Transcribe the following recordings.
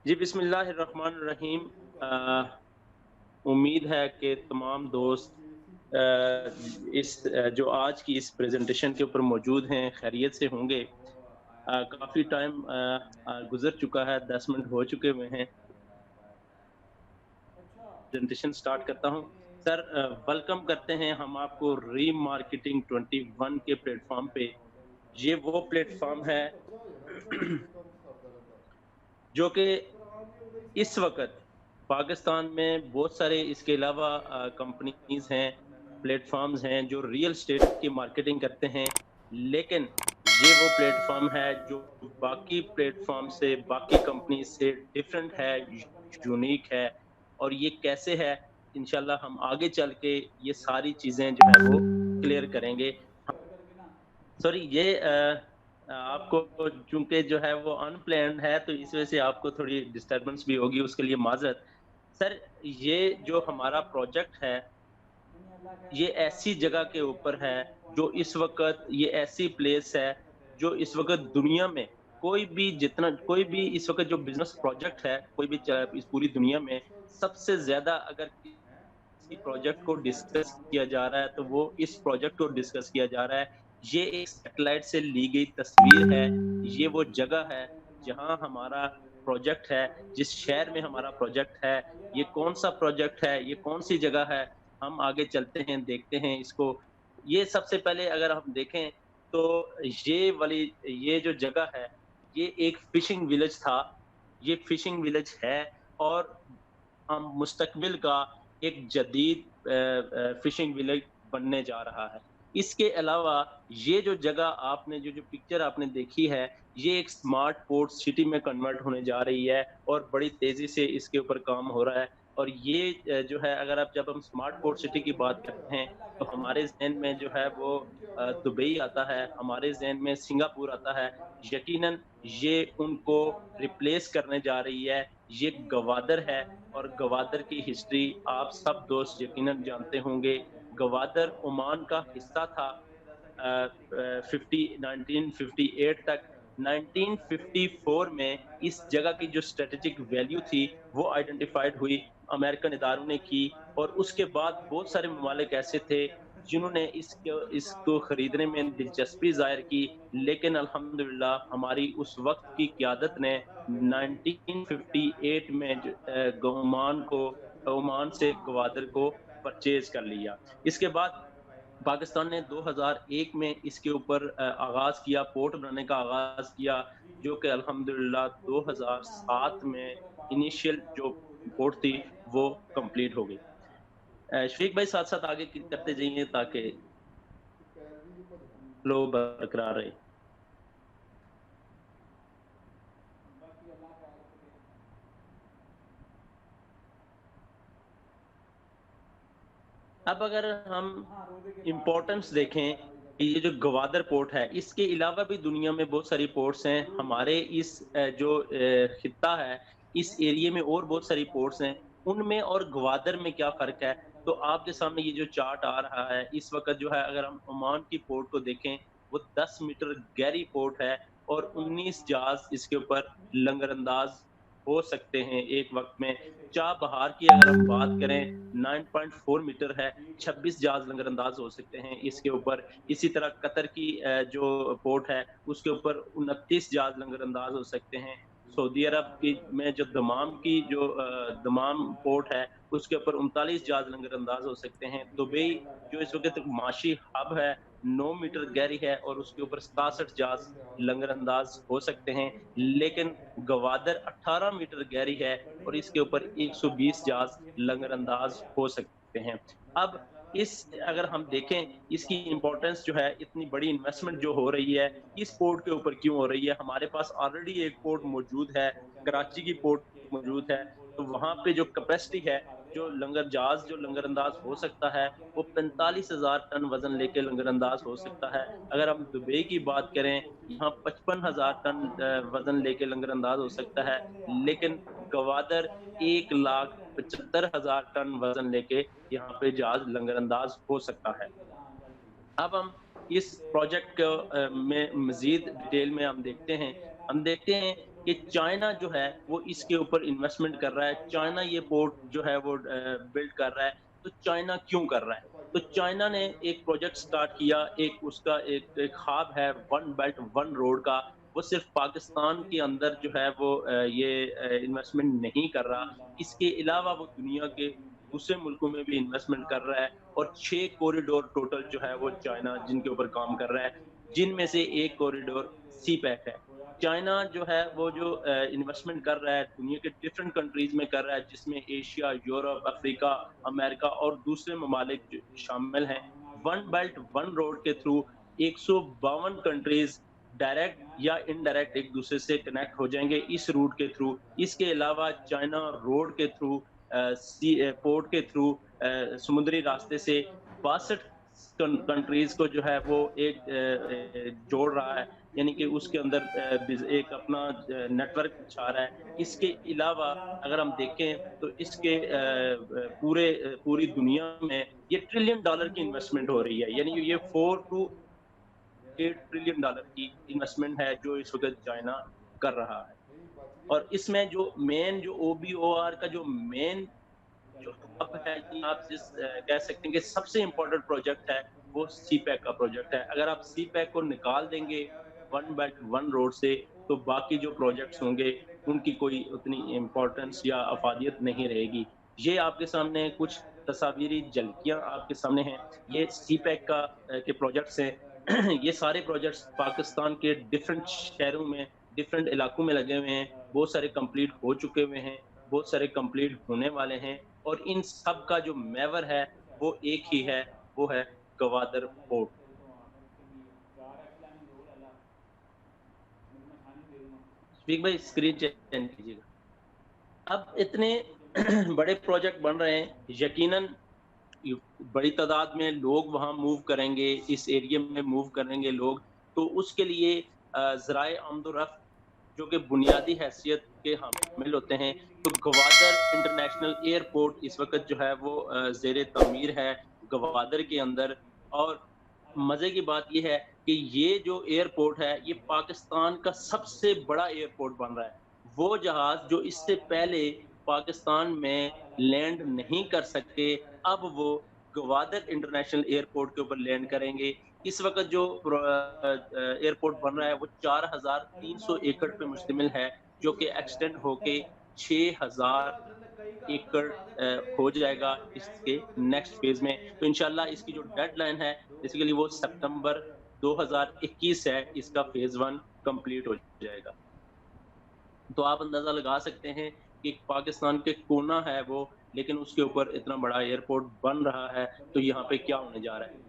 जी, बिस्मिल्लाहिर्रहमानिर्रहीम। उम्मीद है कि तमाम दोस्त जो आज की इस प्रेज़ेंटेशन के ऊपर मौजूद हैं, खैरियत से होंगे। काफ़ी टाइम गुज़र चुका है, 10 मिनट हो चुके हुए हैं। प्रेज़ेंटेशन स्टार्ट करता हूँ। सर वेलकम करते हैं हम आपको रीमार्केटिंग 21 के प्लेटफ़ॉर्म पे। ये वो प्लेटफ़ॉर्म है जो कि इस वक़्त पाकिस्तान में बहुत सारे इसके अलावा कंपनीज़ हैं, प्लेटफ़ॉर्म्स हैं जो रियल एस्टेट की मार्केटिंग करते हैं। लेकिन ये वो प्लेटफ़ॉर्म है जो बाकी प्लेटफ़ॉर्म से, बाकी कंपनी से डिफरेंट है, यूनिक है और ये कैसे है, इंशाल्लाह हम आगे चल के ये सारी चीज़ें जो है वो क्लियर करेंगे। सॉरी ये आपको चूँकि जो है वो अनप्लैन्ड है तो इस वज़ह से आपको थोड़ी डिस्टर्बेंस भी होगी, उसके लिए माज़रत। सर ये जो हमारा प्रोजेक्ट है, ये ऐसी जगह के ऊपर है जो इस वक़्त ये ऐसी प्लेस है जो इस वक़्त दुनिया में कोई भी इस वक़्त जो बिज़नेस प्रोजेक्ट है, कोई भी च इस पूरी दुनिया में सबसे ज़्यादा अगर किसी प्रोजेक्ट को डिस्कस किया जा रहा है, तो वो इस प्रोजेक्ट को डिस्कस किया जा रहा है। ये एक सैटेलाइट से ली गई तस्वीर है। ये वो जगह है, जहाँ हमारा प्रोजेक्ट है, जिस शहर में हमारा प्रोजेक्ट है। ये कौन-सा प्रोजेक्ट है, ये कौन-सी जगह है, हम आगे चलते हैं, देखते हैं इसको। ये सबसे पहले अगर हम देखें, तो ये जो जगह है, ये एक फ़िशिंग विलेज था। ये फ़िशिंग विलेज है और मुस्तकबिल का एक जदीद फ़िशिंग विलेज बनने जा रहा है। इसके अलावा ये जो जगह आपने जो पिक्चर आपने देखी है, ये एक स्मार्ट पोर्ट सिटी में कन्वर्ट होने जा रही है और बड़ी तेज़ी से इसके ऊपर काम हो रहा है। और ये जो है अगर आप जब हम स्मार्ट पोर्ट सिटी की बात करते हैं, तो हमारे ज़हन में जो है वो दुबई आता है, हमारे ज़हन में सिंगापुर आता है। यकीनन ये उनको रिप्लेस करने जा रही है। ये गवादर है और गवादर की हिस्ट्री आप सब दोस्त यकीनन जानते होंगे। गवादर ओमान का हिस्सा था 1958 तक। 1954 में इस जगह की जो स्ट्रैटेजिक वैल्यू थी, वो आइडेंटिफाइड हुई, अमेरिकन इदारों ने की और उसके बाद बहुत सारे ममालिक ऐसे थे, जिन्होंने इसको खरीदने में दिलचस्पी ज़ाहिर की, लेकिन अल्हम्दुलिल्लाह हमारी उस वक़्त की क़यादत ने 1958 में ओमान से गवादर को परचेज़ कर लिया। इसके बाद पाकिस्तान ने 2001 में इसके ऊपर आगाज़ किया, पोर्ट बनाने का आगाज़ किया, जो कि अल्हम्दुलिल्लाह 2007 में इनिशियल जो पोर्ट थी, वो कंप्लीट हो गई। शफीक भाई साथ-साथ आगे करते जाइए ताकि फ्लो बरकरार रहे। अब अगर हम इम्पोर्टेंस देखें, ये जो गवादर पोर्ट है, इसके अलावा भी दुनिया में बहुत सारी पोर्ट्स हैं। हमारे इस खित्ता है, इस एरिये में और बहुत सारी पोर्ट्स हैं। उनमें और गवादर में क्या फ़र्क है? तो आपके सामने ये जो चार्ट आ रहा है, इस वक़्त जो है अगर हम ओमान की पोर्ट को देखें, वो 10 मीटर गहरी पोर्ट है और 19 जहाज़ इसके ऊपर लंगरअंदाज़ हो सकते हैं एक वक़्त में। चाबहार की अगर हम बात करें 9.4 मीटर है, 26 जहाज़ लंगरअंदाज हो सकते हैं इसके ऊपर। इसी तरह कतर की जो पोर्ट है, उसके ऊपर 29 जहाज़ लंगरअंदाज हो सकते हैं। सऊदी अरब की में जो दमाम पोर्ट है, उसके ऊपर 39 जहाज़ लंगरअंदाज हो सकते हैं। दुबई जो इस वक़्त माशी हब है, 9 मीटर गहरी है और उसके ऊपर 67 जहाज़ लंगरअंदाज हो सकते हैं। लेकिन गवादर 18 मीटर गहरी है और इसके ऊपर 120 जहाज़ लंगरअंदाज हो सकते हैं। अब इस अगर हम देखें इसकी इम्पोर्टेंस जो है इतनी बड़ी इन्वेस्टमेंट जो हो रही है, इस पोर्ट के ऊपर क्यों हो रही है? हमारे पास ऑलरेडी एक पोर्ट मौजूद है, कराची की पोर्ट मौजूद है, तो वहाँ पे जो कैपेसिटी है, जो लंगरअंदाज हो सकता है, वो 45,000 टन वज़न लेके लंगरअंदाज हो सकता है। अगर हम दुबई की बात करें, यहाँ 55,000 टन वज़न लेके लंगरअंदाज हो सकता है, लेकिन गवादर 1,75,000 टन वज़न लेके यहाँ पे जहाज़ लंगरअंदाज हो सकता है। अब हम इस प्रोजेक्ट में मज़ीद डिटेल में हम देखते हैं कि चाइना जो है वो इसके ऊपर इन्वेस्टमेंट कर रहा है, चाइना ये पोर्ट जो है वो बिल्ड कर रहा है, तो चाइना क्यों कर रहा है? तो चाइना ने एक प्रोजेक्ट स्टार्ट किया, एक उसका एक एक ख्वाब है वन बेल्ट वन रोड का, वो सिर्फ पाकिस्तान के अंदर जो है वो ये इन्वेस्टमेंट नहीं कर रहा, इसके अलावा वो दुनिया के दूसरे मुल्कों में भी इन्वेस्टमेंट कर रहा है और 6 कॉरिडोर टोटल जो है वो चाइना जिनके ऊपर काम कर रहा है, जिनमें से एक कॉरिडोर सी पैक है। चाइना जो है वो जो इन्वेस्टमेंट कर रहा है दुनिया के डिफरेंट कंट्रीज में कर रहा है, जिसमें एशिया, यूरोप, अफ्रीका, अमेरिका और दूसरे ममालिक शामिल हैं। वन बेल्ट वन रोड के थ्रू 152 कंट्रीज डायरेक्ट या इनडायरेक्ट एक दूसरे से कनेक्ट हो जाएंगे इस रूट के थ्रू। इसके अलावा चाइना रोड के थ्रू, सी पोर्ट के थ्रू, समुद्री रास्ते से 62 कंट्रीज को जो है वो एक जोड़ रहा है, यानी कि उसके अंदर एक अपना नेटवर्क बिछा रहा है। इसके अलावा अगर हम देखें तो इसके पूरी दुनिया में ये ट्रिलियन डॉलर की इन्वेस्टमेंट हो रही है, यानी ये 4 टू 8 ट्रिलियन डॉलर की इन्वेस्टमेंट है जो इस वक्त चाइना कर रहा है। और इसमें जो मेन जो ओबीओआर का जो मेन जो हब है, या आप कह सकते हैं कि सबसे इम्पोर्टेंट प्रोजेक्ट है, वो सीपैक का प्रोजेक्ट है। अगर आप सीपैक को निकाल देंगे वन बेल्ट वन रोड से, तो बाकी जो प्रोजेक्ट्स होंगे उनकी कोई उतनी इम्पोर्टेंस या अफादियत नहीं रहेगी। ये आपके सामने कुछ तस्वीरी झलकियां आपके सामने हैं, ये सीपैक का के प्रोजेक्ट्स हैं। ये सारे प्रोजेक्ट्स पाकिस्तान के डिफरेंट शहरों में, डिफरेंट इलाकों में लगे हुए हैं, बहुत सारे कंप्लीट हो चुके हुए हैं, बहुत सारे कंप्लीट होने वाले हैं, और इन सब का जो महवर है वो एक ही है, वो है गवादर पोर्ट। स्पीक भाई, स्क्रीन चेंज कीजिएगा। अब इतने बड़े प्रोजेक्ट बन रहे हैं, यकीनन बड़ी तादाद में लोग वहां मूव करेंगे, इस एरिया में मूव करेंगे लोग, तो उसके लिए जराए आमदोरफ्त जो कि बुनियादी हैसियत के हामिल होते हैं, तो गवादर इंटरनेशनल एयरपोर्ट इस वक्त जो है वो जेर तामीर है गवादर के अंदर। और मजे की बात ये है कि ये जो एयरपोर्ट है ये पाकिस्तान का सबसे बड़ा एयरपोर्ट बन रहा है। वो जहाज जो इससे पहले पाकिस्तान में लैंड नहीं कर सके, अब वो गवादर इंटरनेशनल एयरपोर्ट के ऊपर लैंड करेंगे। इस वक्त जो एयरपोर्ट बन रहा है वो 4,300 एकड़ पे मुश्तमिल है, जो कि एक्सटेंड होके 6,000 एकड़ हो जाएगा इसके नेक्स्ट फेज में। तो इंशाल्लाह इसकी जो डेडलाइन है बेसिकली वो सितंबर 2021 है, इसका फेज वन कंप्लीट हो जाएगा। तो आप अंदाजा लगा सकते हैं कि पाकिस्तान के कोना है वो, लेकिन उसके ऊपर इतना बड़ा एयरपोर्ट बन रहा है, तो यहाँ पे क्या होने जा रहा है।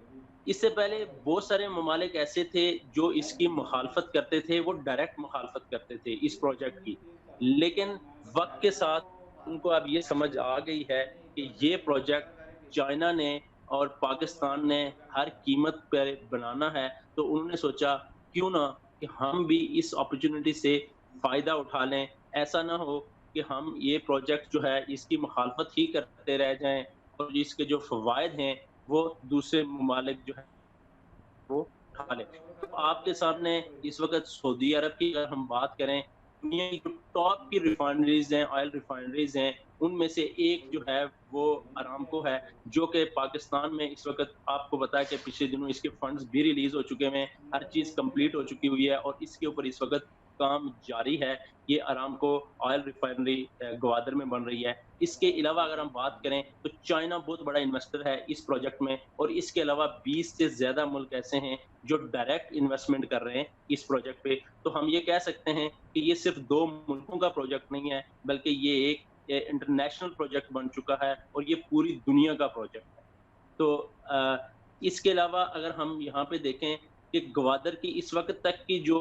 इससे पहले बहुत सारे ममालिक ऐसे थे जो इसकी मुखालफत करते थे, वो डायरेक्ट मुखालफत करते थे इस प्रोजेक्ट की। लेकिन वक्त के साथ उनको अब ये समझ आ गई है कि ये प्रोजेक्ट चाइना ने और पाकिस्तान ने हर कीमत पर बनाना है, तो उन्होंने सोचा क्यों ना कि हम भी इस अपॉर्चुनिटी से फायदा उठा लें। ऐसा ना हो कि हम ये प्रोजेक्ट जो है इसकी मुखालफत ही करते रह जाएं और इसके जो फवायद हैं वो दूसरे ममालिक जो है वो उठा लें। तो आपके सामने इस वक़्त सऊदी अरब की अगर हम बात करें, दुनिया की जो टॉप की रिफाइनरीज़ हैं, ऑयल रिफाइनरीज़ हैं, उनमें से एक जो है वो अरामको है, जो कि पाकिस्तान में इस वक़्त आपको पता है कि पिछले दिनों इसके फंड्स भी रिलीज़ हो चुके हैं, हर चीज़ कंप्लीट हो चुकी हुई है और इसके ऊपर इस वक़्त काम जारी है। ये अरामको ऑयल रिफाइनरी ग्वादर में बन रही है। इसके अलावा अगर हम बात करें तो चाइना बहुत बड़ा इन्वेस्टर है इस प्रोजेक्ट में, और इसके अलावा 20 से ज़्यादा मुल्क ऐसे हैं जो डायरेक्ट इन्वेस्टमेंट कर रहे हैं इस प्रोजेक्ट पे। तो हम ये कह सकते हैं कि ये सिर्फ 2 मुल्कों का प्रोजेक्ट नहीं है, बल्कि ये एक इंटरनेशनल प्रोजेक्ट बन चुका है और ये पूरी दुनिया का प्रोजेक्ट है। तो इसके अलावा अगर हम यहाँ पे देखें कि ग्वादर की इस वक़्त तक की जो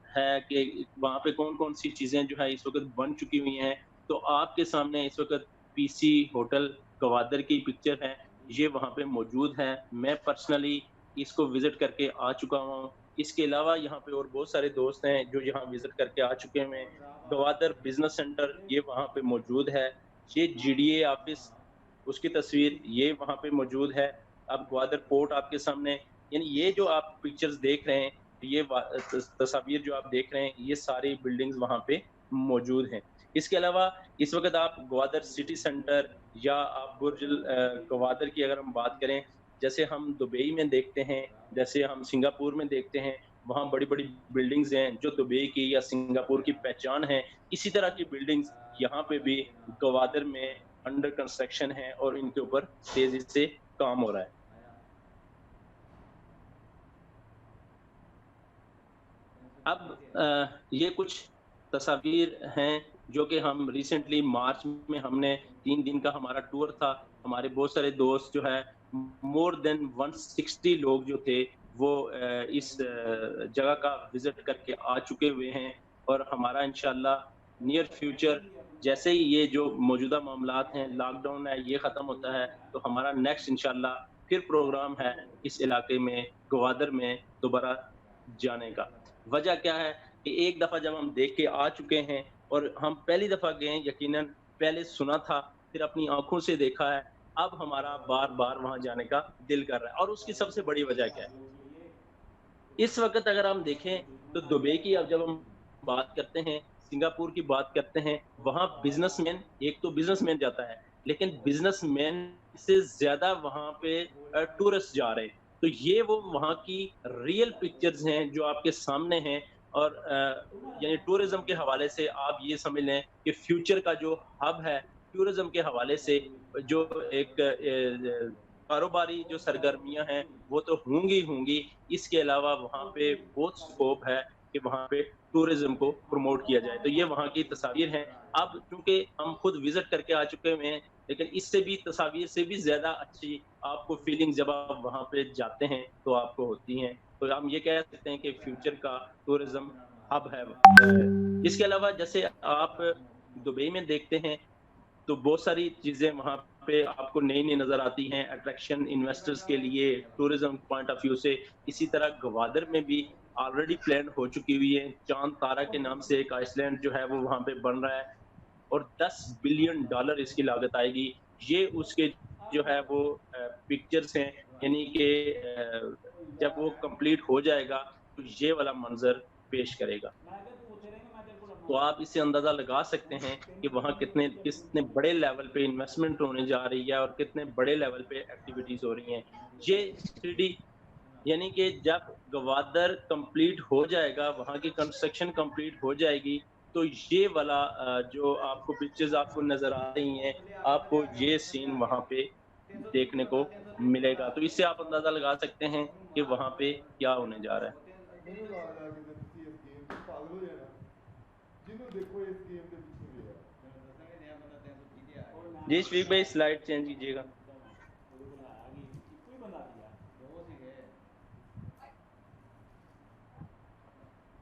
है कि वहाँ पे कौन-कौन सी चीज़ें जो है इस वक़्त बन चुकी हुई हैं, तो आपके सामने इस वक़्त पीसी होटल ग्वादर की पिक्चर है, ये वहाँ पे मौजूद है। मैं पर्सनली इसको विज़िट करके आ चुका हूँ। इसके अलावा यहाँ पे और बहुत सारे दोस्त हैं जो यहाँ विज़िट करके आ चुके हैं। ग्वादर बिज़नेस सेंटर ये वहाँ पे मौजूद है। ये जीडीए ऑफ़िस उसकी तस्वीर ये वहाँ पे मौजूद है। अब ग्वादर पोर्ट आपके सामने, यानी ये जो आप पिक्चर्स देख रहे हैं, ये तस्वीर जो आप देख रहे हैं, ये सारी बिल्डिंग्स वहाँ पे मौजूद हैं। इसके अलावा इस वक़्त आप ग्वादर सिटी सेंटर या आप ग्वादर की अगर हम बात करें, जैसे हम दुबई में देखते हैं, जैसे हम सिंगापुर में देखते हैं, वहाँ बड़ी-बड़ी बिल्डिंग्स हैं जो दुबई की या सिंगापुर की पहचान है। इसी तरह की बिल्डिंग्स यहाँ पे भी ग्वादर में अंडर कंस्ट्रक्शन है और इनके ऊपर तेज़ी से काम हो रहा है। अब ये कुछ तस्वीर हैं जो कि हम रिसेंटली मार्च में हमने 3 दिन का हमारा टूर था। हमारे बहुत सारे दोस्त जो है मोर देन 160 लोग जो थे वो इस जगह का विज़िट करके आ चुके हुए हैं और हमारा इंशाल्लाह नियर फ्यूचर जैसे ही ये जो मौजूदा मामलात हैं, लॉकडाउन है, ये ख़त्म होता है, तो हमारा नेक्स्ट इंशाल्लाह फिर प्रोग्राम है इस इलाके में, ग्वादर में दोबारा जाने का। वजह क्या है कि एक दफ़ा जब हम देख के आ चुके हैं और हम पहली दफ़ा गए हैं, यकीनन पहले सुना था, फिर अपनी आँखों से देखा है, अब हमारा बार-बार वहाँ जाने का दिल कर रहा है और उसकी सबसे बड़ी वजह क्या है? इस वक़्त अगर हम देखें तो दुबई की अब जब हम बात करते हैं, सिंगापुर की बात करते हैं, वहाँ बिज़नेसमैन एक तो बिज़नेसमैन जाता है, लेकिन बिज़नेसमैन से ज़्यादा वहाँ पे टूरिस्ट जा रहे हैं। तो ये वो वहाँ की रियल पिक्चर्स हैं जो आपके सामने हैं और यानी टूरिज़्म के हवाले से आप ये समझ लें कि फ्यूचर का जो हब है, टूरिज़्म के हवाले से जो एक कारोबारी जो सरगर्मियाँ हैं, वो तो होंगी ही होंगी। इसके अलावा वहाँ पे बहुत स्कोप है कि वहाँ पे टूरिज़्म को प्रमोट किया जाए। तो ये वहाँ की तस्वीर हैं। अब चूँकि हम खुद विज़िट करके आ चुके हुए हैं, लेकिन इससे भी तस्वीर से भी ज़्यादा अच्छी आपको फीलिंग जब आप वहाँ पे जाते हैं, तो आपको होती हैं। तो हम ये कह सकते हैं कि फ्यूचर का टूरिज़्म हब है। इसके अलावा जैसे आप दुबई में देखते हैं तो बहुत सारी चीज़ें वहाँ पे आपको नई-नई नज़र आती हैं, अट्रैक्शन इन्वेस्टर्स के लिए, टूरिज़्म पॉइंट ऑफ व्यू से। इसी तरह ग्वादर में भी ऑलरेडी प्लान हो चुकी हुई है, चाँद तारा के नाम से एक आइसलैंड जो है वो वहाँ पे बन रहा है और $10 बिलियन इसकी लागत आएगी। ये उसके जो है वो पिक्चर्स हैं, यानी कि जब वो कंप्लीट हो जाएगा, तो ये वाला मंज़र पेश करेगा। तो आप इससे अंदाज़ा लगा सकते हैं कि वहाँ कितने बड़े लेवल पे इन्वेस्टमेंट होने जा रही है और कितने बड़े लेवल पे एक्टिविटीज़ हो रही हैं। ये 3D यानी कि जब गवादर कंप्लीट हो जाएगा, वहाँ की कंस्ट्रक्शन कंप्लीट हो जाएगी, तो ये वाला जो आपको पिक्चर्स आपको नज़र आ रही हैं, आपको ये सीन वहाँ पे देखने को मिलेगा। तो इससे आप अंदाज़ा लगा सकते हैं कि वहाँ पे क्या होने जा रहा है। ਮੈਨੂੰ ਰਾਜ ਆ ਕੇ ਤੇ ਤੁਸੀਂ ਇਸ ਗੇਮ 'ਚ ਪਾਗਲ ਹੋ ਜਾਣਾ ਜਿਹਨੂੰ ਦੇਖੋ ਇਸ ਗੇਮ ਦੇ ਪਿੱਛੇ ਵੀ ਆ जी, शफीक भाई स्लाइड चेंज कीजिएगा।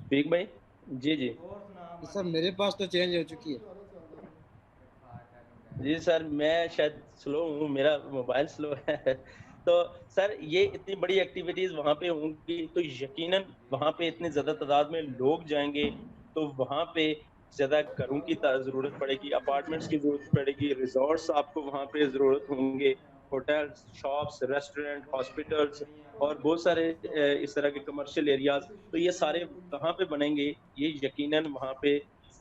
शफीक भाई? जी, जी। सर मेरे पास तो चेंज हो चुकी है। जी सर, मैं शायद स्लो हूँ, मेरा मोबाइल स्लो है। तो सर ये इतनी बड़ी एक्टिविटीज़ वहाँ पे होंगी, तो यकीनन वहाँ पे इतनी ज़्यादा तादाद में लोग जाएँगे, तो वहाँ पे ज़्यादा घरों की ज़रूरत पड़ेगी, अपार्टमेंट्स की ज़रूरत पड़ेगी, रिज़ॉर्ट्स आपको वहाँ पे ज़रूरत होंगे, होटल्स, शॉप्स, रेस्टोरेंट, हॉस्पिटल्स और बहुत सारे इस तरह के कमर्शियल एरियाज़, तो ये सारे कहाँ पे बनेंगे? ये यकीनन वहाँ पे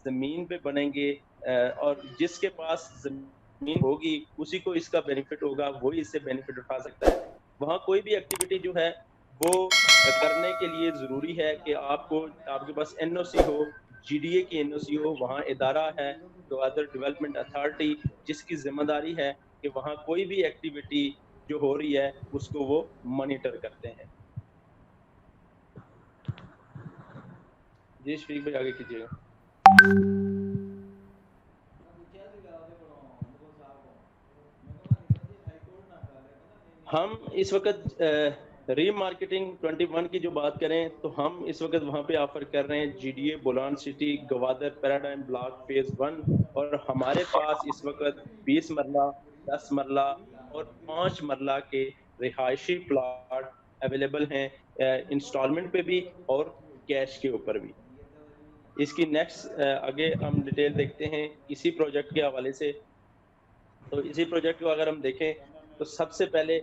ज़मीन पे बनेंगे और जिसके पास ज़मीन होगी, उसी को इसका बेनिफिट होगा, वही इससे बेनिफिट उठा सकता है। वहाँ कोई भी एक्टिविटी जो है, वो करने के लिए ज़रूरी है कि आपके पास एनओसी हो, जीडीए की एनओसी हो, वहाँ इदारा है, ग्वादर डेवलपमेंट अथॉरिटी, जिसकी ज़िम्मेदारी है कि वहाँ कोई भी एक्टिविटी जो हो रही है, उसको वो मॉनिटर करते हैं। जी, शफीक भाई आगे कीजिएगा। हम इस वक़्त रीमार्केटिंग 21 की जो बात करें, तो हम इस वक़्त वहाँ पे ऑफ़र कर रहे हैं GDA, Bolan city, Gwadar paradigm block phase 1 और हमारे पास इस वक़्त 20 मरला, 10 मरला और 5 मरला के रिहायशी प्लॉट अवेलेबल हैं इंस्टॉलमेंट पे भी और कैश के ऊपर भी। इसकी नेक्स्ट आगे हम डिटेल देखते हैं इसी प्रोजेक्ट के हवाले से। तो इसी प्रोजेक्ट को अगर हम देखें, तो सबसे पहले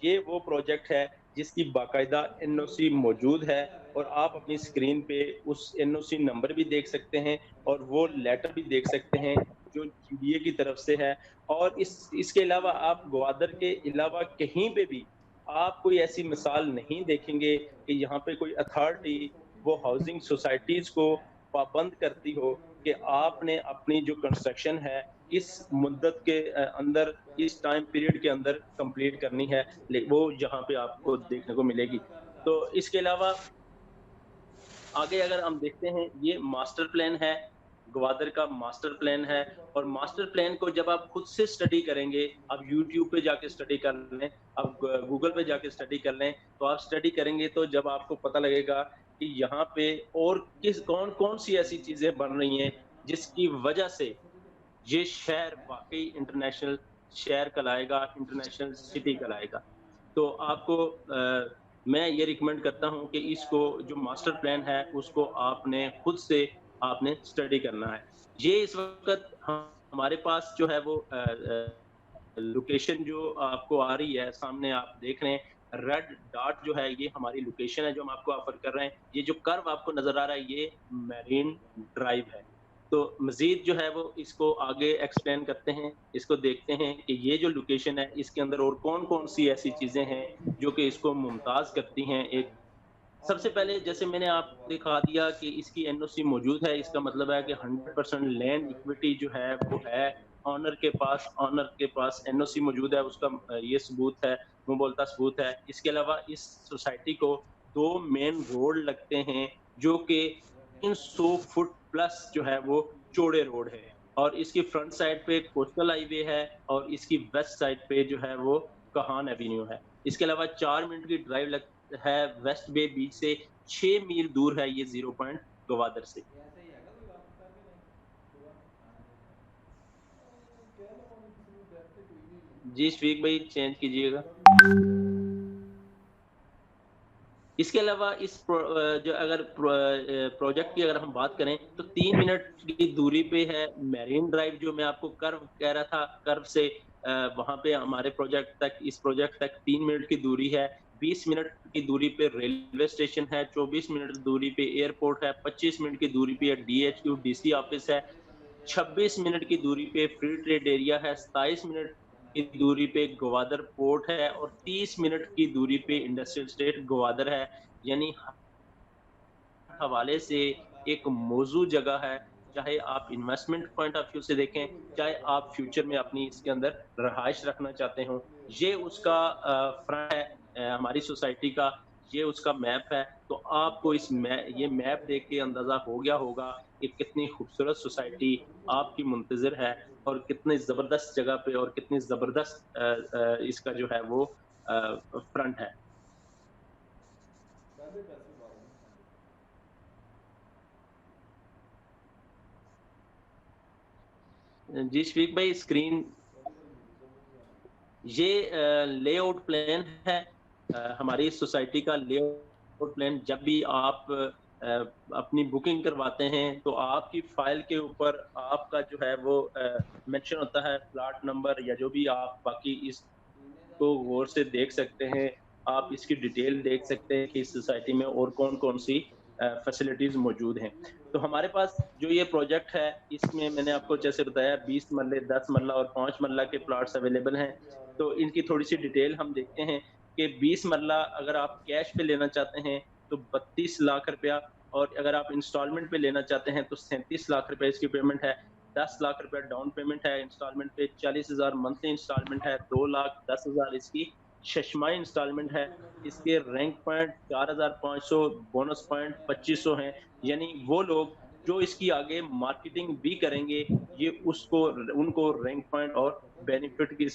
ये वो प्रोजेक्ट है जिसकी बाकायदा एनओसी मौजूद है, और आप अपनी स्क्रीन पे उस एनओसी नंबर भी देख सकते हैं और वो लेटर भी देख सकते हैं जो जीडीए की तरफ से है। और इसके अलावा आप ग्वादर के अलावा कहीं पे भी आप कोई ऐसी मिसाल नहीं देखेंगे कि यहाँ पे कोई अथॉरिटी वो हाउसिंग सोसाइटीज को पाबंद करती हो कि आपने अपनी जो कंस्ट्रक्शन है इस मुद्दत के अंदर, इस टाइम पीरियड के अंदर कंप्लीट करनी है, वो यहाँ पे आपको देखने को मिलेगी। तो इसके अलावा आगे अगर हम देखते हैं, ये मास्टर प्लान है, ग्वादर का मास्टर प्लान है। और मास्टर प्लान को जब आप खुद से स्टडी करेंगे, आप यूट्यूब पे जाके स्टडी कर लें, आप गूगल पे जाके स्टडी कर लें, तो आप स्टडी करेंगे तो जब आपको पता लगेगा कि यहाँ पे और किस कौन-कौन सी ऐसी चीज़ें बन रही हैं, जिसकी वजह से ये शहर वाक़ई इंटरनेशनल शहर कहलाएगा, इंटरनेशनल सिटी कहलाएगा। तो आपको मैं ये रिकमेंड करता हूँ कि इसको जो मास्टर प्लान है, उसको आपने खुद से आपने स्टडी करना है। ये इस वक़्त हमारे पास जो है वो लोकेशन जो आपको आ रही है, सामने आप देख रहे हैं, रेड डॉट जो है, ये हमारी लोकेशन है जो हम आपको ऑफ़र कर रहे हैं। ये जो कर्व आपको नज़र आ रहा है, ये मैरीन ड्राइव है। तो मज़ीद जो है वो इसको आगे एक्सप्लेन करते हैं, इसको देखते हैं कि ये जो लोकेशन है, इसके अंदर और कौन-कौन सी ऐसी चीज़ें हैं जो कि इसको मुमताज़ करती हैं। एक सबसे पहले जैसे मैंने आपको दिखा दिया कि इसकी एनओसी मौजूद है, इसका मतलब है कि 100% लैंड इक्विटी जो है वो है ऑनर के पास एनओसी मौजूद है, उसका ये सबूत है, मुँह बोलता सबूत है। इसके अलावा इस सोसाइटी को 2 मेन रोड लगते हैं जो कि 300 फुट प्लस जो है वो चौड़े रोड है, और इसकी फ्रंट साइड पे कोस्टल हाईवे है और इसकी वेस्ट साइड पे जो है वो कहान एवेन्यू है। इसके अलावा 4 मिनट की ड्राइव है वेस्ट बे बीच से, 6 मील दूर है ये ज़ीरो पॉइंट गवादर से। जी, शफीक भाई चेंज कीजिएगा। इसके अलावा जो अगर प्रोजेक्ट की अगर हम बात करें तो 3 मिनट की दूरी पे है मैरीन ड्राइव, जो मैं आपको कर्व कह रहा था, कर्व से वहाँ पे हमारे प्रोजेक्ट तक, इस प्रोजेक्ट तक 3 मिनट की दूरी है। 20 मिनट की दूरी पे रेलवे स्टेशन है, 24 मिनट की दूरी पे एयरपोर्ट है, 25 मिनट की दूरी पे डीएचक्यू डीसी ऑफिस है, 26 मिनट की दूरी पे फ्री ट्रेड एरिया है, 27 मिनट की दूरी पे ग्वादर पोर्ट है और 30 मिनट की दूरी पे इंडस्ट्रियल स्टेट ग्वादर है। यानी हवाले से एक मौजू जगह है, चाहे आप इन्वेस्टमेंट पॉइंट ऑफ व्यू से देखें, चाहे आप फ्यूचर में अपनी इसके अंदर रहाइश रखना चाहते हो। ये उसका फ्रंट है हमारी सोसाइटी का, ये उसका मैप है। तो आपको ये मैप देख के अंदाज़ा हो गया होगा कि कितनी खूबसूरत सोसाइटी आपकी मुंतज़िर है और कितनी ज़बरदस्त जगह पे और कितनी ज़बरदस्त इसका जो है वो फ्रंट है। जी, शफीक भाई स्क्रीन ये लेआउट प्लान है, हमारी सोसाइटी का लेआउट प्लान। जब भी आप अपनी बुकिंग करवाते हैं तो आपकी फाइल के ऊपर आपका जो है वो मेंशन होता है प्लॉट नंबर, या जो भी आप बाकी इसको गौर से देख सकते हैं। आप इसकी डिटेल देख सकते हैं कि इस सोसाइटी में और कौन-कौन सी फैसिलिटीज़ मौजूद हैं। तो हमारे पास जो ये प्रोजेक्ट है, इसमें मैंने आपको जैसे बताया 20 मरले, 10 मरला और 5 मरला के प्लॉट्स अवेलेबल हैं। तो इनकी थोड़ी-सी डिटेल हम देखते हैं कि 20 मरला अगर आप कैश पे लेना चाहते हैं तो 32 लाख रुपया, और अगर आप इंस्टॉलमेंट पे लेना चाहते हैं तो 37 लाख रुपए इसकी पेमेंट है। 10 लाख रुपया डाउन पेमेंट है इंस्टॉलमेंट पे, 40,000 मंथली इंस्टॉलमेंट है, 2,10,000 इसकी शशमाही इंस्टॉलमेंट है। इसके रैंक पॉइंट 4,500, बोनस पॉइंट 2,500 हैं। यानी वो लोग जो इसकी आगे मार्केटिंग भी करेंगे, ये उसको उनको रैंक पॉइंट और बेनिफिट की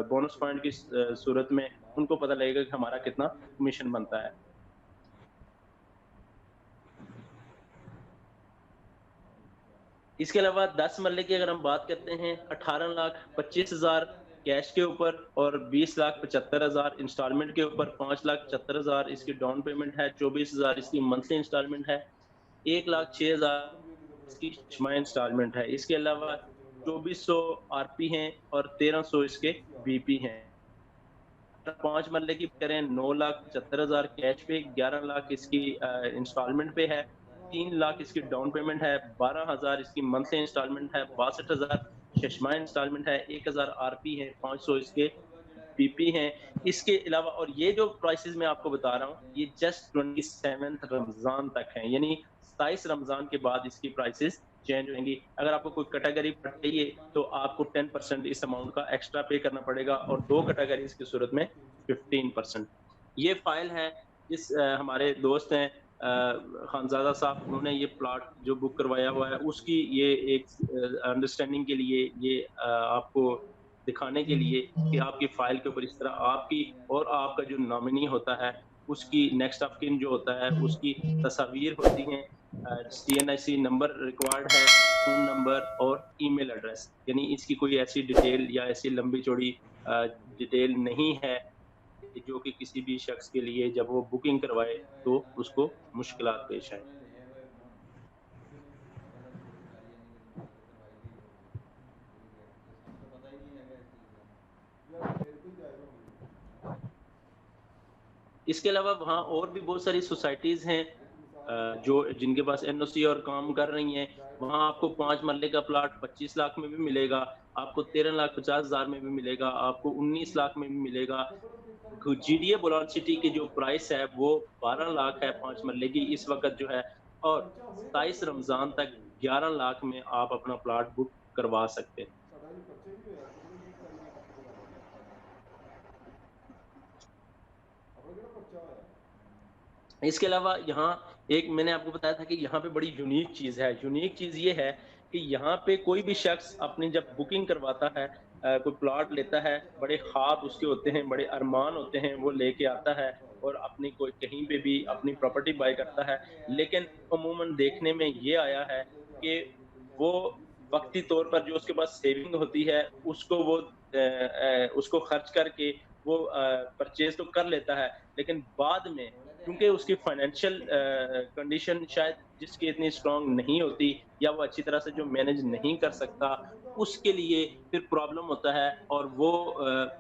बोनस पॉइंट की सूरत में उनको पता लगेगा कि हमारा कितना कमीशन बनता है। इसके अलावा 10 मरले की अगर हम बात करते हैं, 18,25,000 कैश के ऊपर और 20,75,000 इंस्टॉलमेंट के ऊपर, 5,75,000 इसकी डाउन पेमेंट है, 24,000 इसकी मंथली इंस्टॉलमेंट है, 1,06,000 इसकी छमाही इंस्टॉलमेंट है। इसके अलावा 2,400 आरपी हैं और 1,300 इसके बीपी हैं। 5 मरले की करें 9,75,000 कैश पे, 11 लाख इसकी इंस्टॉलमेंट पे है, 3 लाख इसकी डाउन पेमेंट है, 12,000 इसकी मंथली इंस्टॉलमेंट है, 62,000 शशमा इंस्टॉलमेंट है, 1,000 आरपी है, 500 इसके पीपी हैं। इसके अलावा और ये जो प्राइसेस मैं आपको बता रहा हूँ, ये जस्ट 27 रमजान तक हैं, यानी 27 रमजान के बाद इसकी प्राइसेस चेंज होंगी। अगर आपको कोई कैटेगरी चाहिए तो आपको 10% इस अमाउंट का एक्स्ट्रा पे करना पड़ेगा और 2 कैटेगरीज की सूरत में 15%। ये फाइल है जिस हमारे दोस्त हैं खानजादा साहब, उन्होंने ये प्लॉट जो बुक करवाया हुआ है उसकी ये एक अंडरस्टैंडिंग के लिए ये आपको दिखाने के लिए कि आपकी फाइल के ऊपर इस तरह आपकी और आपका जो नॉमिनी होता है उसकी नेक्स्ट ऑफ किन जो होता है उसकी तस्वीर होती हैं, CNIC नंबर रिक्वायर्ड है, फ़ोन नंबर और ईमेल एड्रेस, यानी इसकी कोई ऐसी डिटेल या ऐसी लंबी चौड़ी डिटेल नहीं है जो कि किसी भी शख्स के लिए जब वो बुकिंग करवाए तो उसको मुश्किलात पेश आए। इसके अलावा वहाँ और भी बहुत सारी सोसाइटीज़ हैं जो जिनके पास एनओसी और काम कर रही हैं। वहाँ आपको 5 मरले का प्लॉट 25 लाख में भी मिलेगा, आपको 13,50,000 में भी मिलेगा, आपको 19 लाख में भी मिलेगा। जीडीए बुलॉन सिटी की जो प्राइस है वो 12 लाख है 5 मरले की इस वक़्त जो है, और 27 रमज़ान तक 11 लाख में आप अपना प्लॉट बुक करवा सकते हैं। इसके अलावा यहाँ एक मैंने आपको बताया था कि यहाँ पे बड़ी यूनिक चीज़ है। यूनिक चीज़ ये है कि यहाँ पे कोई भी शख्स अपनी जब बुकिंग करवाता है, कोई प्लॉट लेता है, बड़े ख्वाब उसके होते हैं, बड़े अरमान होते हैं, वो लेके आता है और अपनी कोई कहीं पे भी अपनी प्रॉपर्टी बाय करता है। लेकिन अमूमन देखने में ये आया है कि वो वक़्ती तौर पर जो उसके पास सेविंग होती है, उसको वो उसको खर्च करके वो परचेज़ तो कर लेता है, लेकिन बाद में क्योंकि उसकी फाइनेंशियल कंडीशन शायद जिसकी इतनी स्ट्रांग नहीं होती या वो अच्छी तरह से जो मैनेज नहीं कर सकता, उसके लिए फिर प्रॉब्लम होता है और वो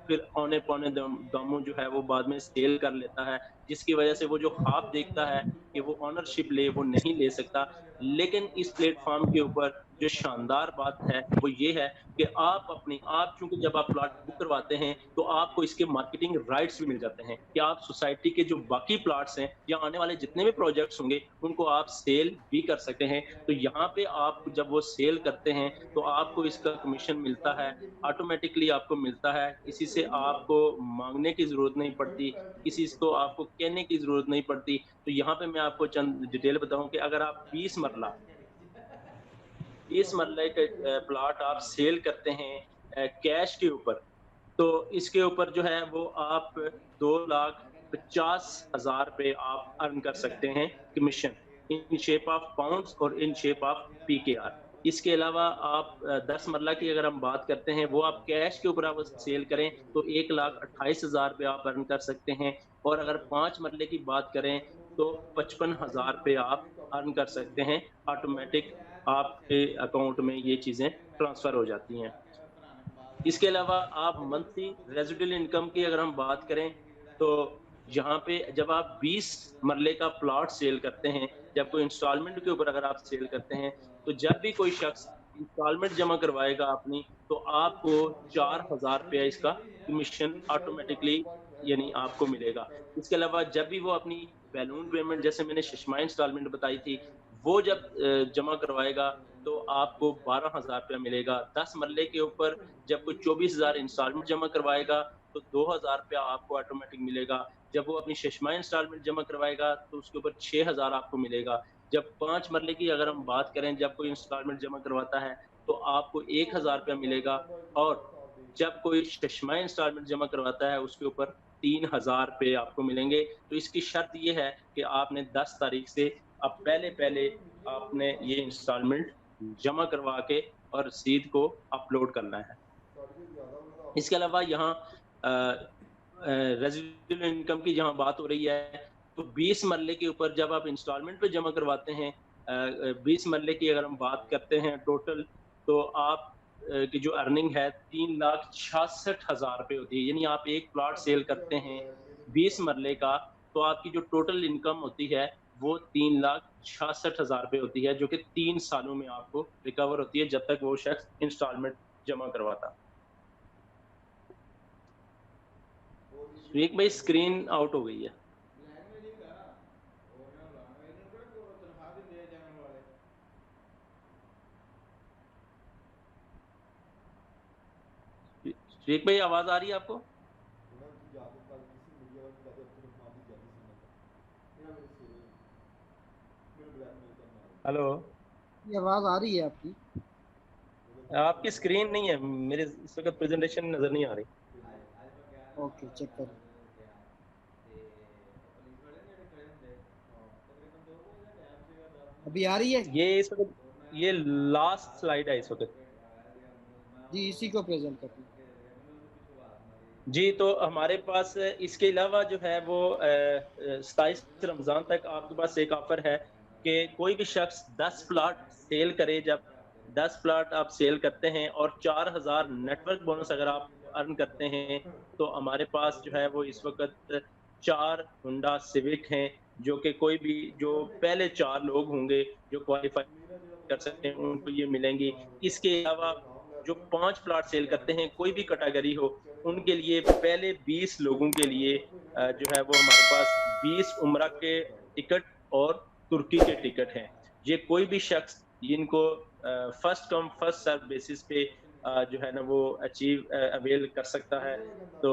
फिर औने-पौने दामों जो है वो बाद में सेल कर लेता है, जिसकी वजह से वो जो ख्वाब देखता है कि वो ओनरशिप ले, वो नहीं ले सकता। लेकिन इस प्लेटफ़ॉर्म के ऊपर जो शानदार बात है, वो ये है कि आप चूँकि जब आप प्लॉट बुक करवाते हैं, तो आपको इसके मार्केटिंग राइट्स भी मिल जाते हैं कि आप सोसाइटी के जो बाकी प्लॉट्स हैं या आने वाले जितने भी प्रोजेक्ट्स होंगे, उनको आप सेल भी कर सकते हैं। तो यहाँ पे आप जब वो सेल करते हैं, तो आपको इसका कमीशन मिलता है, ऑटोमैटिकली आपको मिलता है, किसी से आपको माँगने की ज़रूरत नहीं पड़ती, किसी को आपको कहने की ज़रूरत नहीं पड़ती। तो यहाँ पे मैं आपको चंद डिटेल बताऊँ कि अगर आप 20 मरले के प्लॉट आप सेल करते हैं कैश के ऊपर, तो इसके ऊपर जो है वो आप 2,50,000 पे आप अर्न कर सकते हैं commission, in shape of pounds और इन शेप ऑफ पीकेआर। इसके अलावा आप 10 मरला की अगर हम बात करते हैं, वो आप कैश के ऊपर आप सेल करें तो 1,28,000 पे आप अर्न कर सकते हैं, और अगर 5 मरले की बात करें तो 55,000 पे आप अर्न कर सकते हैं। ऑटोमेटिक आपके अकाउंट में ये चीज़ें ट्रांसफ़र हो जाती हैं। इसके अलावा आप मंथली रेजिडुअल इनकम की अगर हम बात करें, तो यहाँ पे जब आप 20 मरले का प्लॉट सेल करते हैं, जब कोई इंस्टॉलमेंट के ऊपर अगर आप सेल करते हैं, तो जब भी कोई शख्स इंस्टॉलमेंट जमा करवाएगा अपनी, तो आपको 4,000 रुपया इसका कमीशन ऑटोमेटिकली यानी आपको मिलेगा। इसके अलावा जब भी वो अपनी बैलून पेमेंट जैसे मैंने शशमा इंस्टॉलमेंट बताई थी, वो जब जमा करवाएगा तो आपको 12,000 रुपया मिलेगा। 10 मरले के ऊपर जब कोई 24,000 इंस्टॉलमेंट जमा करवाएगा तो 2,000 रुपया आपको ऑटोमेटिक मिलेगा। जब वो अपनी शशमा इंस्टॉलमेंट जमा करवाएगा तो उसके ऊपर 6,000 आपको मिलेगा। जब 5 मरले की अगर हम बात करें, जब कोई इंस्टॉलमेंट जमा करवाता है तो आपको 1,000 रुपया मिलेगा, और जब कोई शशमा इंस्टॉलमेंट जमा करवाता है उसके ऊपर 3,000 रुपए आपको मिलेंगे। तो इसकी शर्त ये है कि आपने 10 तारीख से अब पहले-पहले आपने ये इंस्टॉलमेंट जमा करवा के और रसीद को अपलोड करना है। इसके अलावा यहाँ रेजिडुअल इनकम की जहाँ बात हो रही है, तो 20 मरले के ऊपर जब आप इंस्टॉलमेंट पे जमा करवाते हैं, 20 मरले की अगर हम बात करते हैं टोटल, तो आप की जो अर्निंग है 3,66,000 रुपये होती है। यानी आप एक प्लॉट सेल करते हैं 20 मरले का, तो आपकी जो टोटल इनकम होती है वो 3,66,000 रुपये होती है, जो कि 3 सालों में आपको रिकवर होती है, जब तक वो शख्स इंस्टॉलमेंट जमा करवाता। एक भाई स्क्रीन आउट हो गई है। शेख भाई आवाज आ रही है आपको? हेलो, ये आवाज आ रही है आपकी? आपकी स्क्रीन नहीं है मेरे इस वक्त, प्रेजेंटेशन नजर नहीं आ रही। ओके, चेक कर। अभी आ रही है? ये इस वक्त ये लास्ट स्लाइड है इस वक्त। जी, इसी को प्रेजेंट करना। जी, तो हमारे पास इसके अलावा जो है वो 27 रमज़ान तक आपके पास एक ऑफ़र है कि कोई भी शख्स 10 प्लॉट सेल करे। जब 10 प्लॉट आप सेल करते हैं और 4,000 नेटवर्क बोनस अगर आप अर्न करते हैं, तो हमारे पास जो है वो इस वक़्त 4 होंडा सिविक हैं, जो कि कोई भी जो पहले 4 लोग होंगे जो क्वालीफ़ाई कर सकते हैं, उनको ये मिलेंगी। इसके अलावा जो 5 प्लॉट सेल करते हैं, कोई भी कैटेगरी हो, उनके लिए पहले 20 लोगों के लिए जो है वो हमारे पास 20 उम्रा के टिकट और तुर्की के टिकट हैं। ये कोई भी शख्स जिनको first come first serve basis पे जो है ना वो अवेल कर सकता है। तो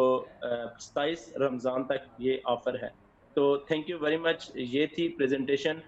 27 रमज़ान तक ये ऑफ़र है। तो थैंक यू वेरी मच। ये थी प्रेज़ेंटेशन।